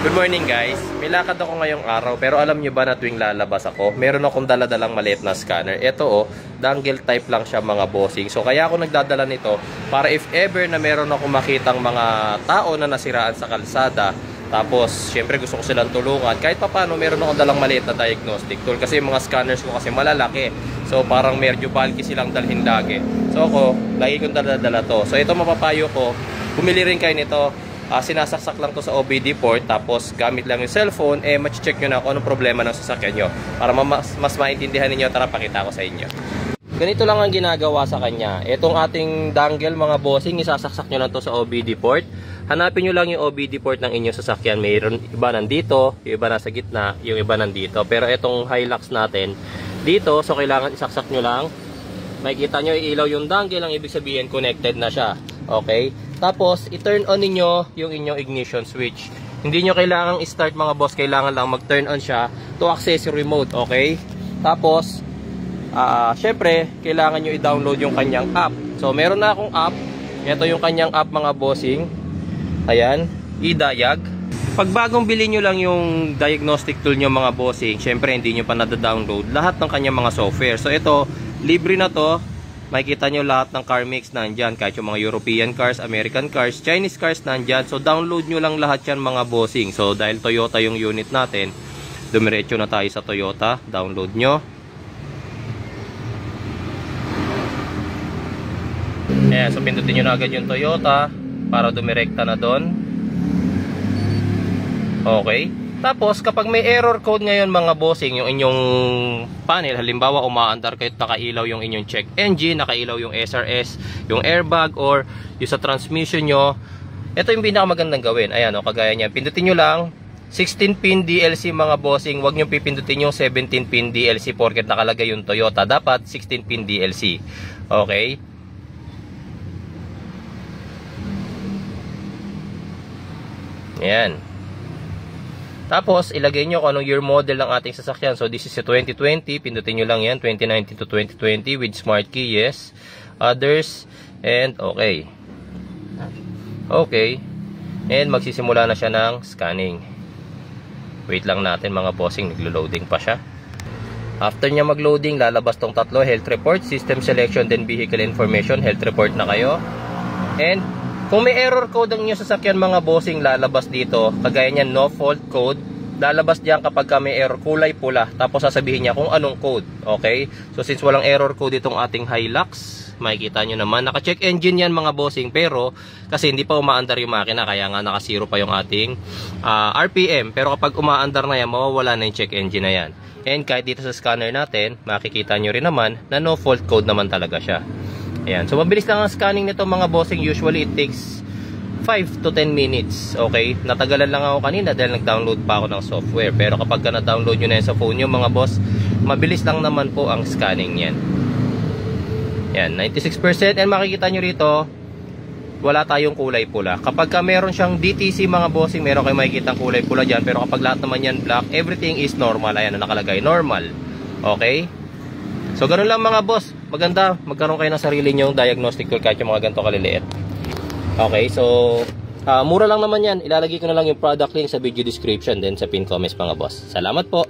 Good morning guys. May lakad ako ngayong araw pero alam nyo ba na tuwing lalabas ako, meron akong daladalang maliit na scanner. Ito dangle type lang siya mga bossing. So kaya ako nagdadala nito para if ever na meron akong makitang mga tao na nasiraan sa kalsada, tapos syempre gusto ko silang tulungan, kahit paano meron akong dalang maliit na diagnostic tool. Kasi yung mga scanners ko kasi malalaki, so parang medyo bulky silang dalhin lagi. So ako, lagi kong dala to. So ito mapapayo ko, bumili rin kayo nito. Sinasaksak lang to sa OBD port, tapos gamit lang yung cellphone, ma-check nyo na kung anong problema ng sasakyan nyo para mas maintindihan ninyo. Tara, pakita ko sa inyo. Ganito lang ang ginagawa sa kanya. Itong ating dangle mga bossing, isasaksak nyo lang to sa OBD port. Hanapin nyo lang yung OBD port ng inyong sasakyan. Mayroon iba nandito, yung iba nasa gitna, yung iba nandito. Pero itong Hilux natin dito, so kailangan isaksak nyo lang. Makikita nyo ilaw yung dangle, ang ibig sabihin connected na siya. Okay? Tapos, i-turn on ninyo yung inyong ignition switch. Hindi nyo kailangang i-start mga boss, kailangan lang mag-turn on siya to access yung remote, okay? Tapos, syempre, kailangan nyo i-download yung kanyang app. So, meron na akong app. Ito yung kanyang app mga bossing. Ayan, i-diag. Pag bagong bili nyo lang yung diagnostic tool nyo mga bossing, syempre hindi nyo pa nada-download lahat ng kanyang mga software. So, ito, libre na to. Makikita nyo lahat ng car mix nandyan. Kahit yung mga European cars, American cars, Chinese cars nandyan. So download nyo lang lahat yan mga bossing. So dahil Toyota yung unit natin, dumiretso na tayo sa Toyota. Download nyo. Ayan, so pindutin nyo na agad yung Toyota para dumirekta na doon. Okay. Tapos, kapag may error code ngayon mga bossing, yung inyong panel, halimbawa umaandar kayo, nakailaw yung inyong check engine, nakailaw yung SRS, yung airbag, or yung sa transmission nyo, ito yung pinakamagandang gawin. Ayan, kagaya niya. Pindutin nyo lang, 16-pin DLC mga bossing, huwag nyo pipindutin yung 17-pin DLC porket nakalagay yung Toyota. Dapat 16-pin DLC. Okay? Ayan. Tapos, ilagay nyo kung anong year model ng ating sasakyan. So, this is a 2020. Pindutin nyo lang yan. 2019 to 2020 with smart key. Yes. Others. And okay. Okay. And magsisimula na siya ng scanning. Wait lang natin mga bossing. Naglo-loading pa siya. After niya mag-loading, lalabas tong tatlo. Health report, system selection, then vehicle information. Health report na kayo. And kung may error code ang inyong sasakyan mga bossing, lalabas dito. Kagaya niyan, no fault code. Lalabas diyan kapag may error, kulay pula. Tapos sasabihin niya kung anong code. Okay? So since walang error code itong ating Hilux, makikita nyo naman. Naka-check engine yan mga bossing. Pero kasi hindi pa umaandar yung makina, kaya nga naka-zero pa yung ating RPM. Pero kapag umaandar na yan, mawawala na yung check engine na yan. And kahit dito sa scanner natin, makikita nyo rin naman na no fault code naman talaga siya. Ayan. So, mabilis lang ang scanning nito mga bossing. Usually, it takes 5 to 10 minutes. Okay? Natagalan lang ako kanina dahil nag-download pa ako ng software. Pero kapag na-download nyo na yan sa phone nyo mga boss, mabilis lang naman po ang scanning yan. Ayan. 96%. And makikita nyo rito, wala tayong kulay pula. Kapag meron siyang DTC mga bossing, meron kayong makikita kulay pula dyan. Pero kapag lahat naman yan black, everything is normal. Ayan, nakalagay. Normal. Okay? So, ganun lang mga boss. Maganda, magkaroon kayo ng sarili nyong diagnostic tool kahit yung mga ganito kaliliit. Okay, so, mura lang naman yan. Ilalagay ko na lang yung product link sa video description din sa pin comments mga boss. Salamat po.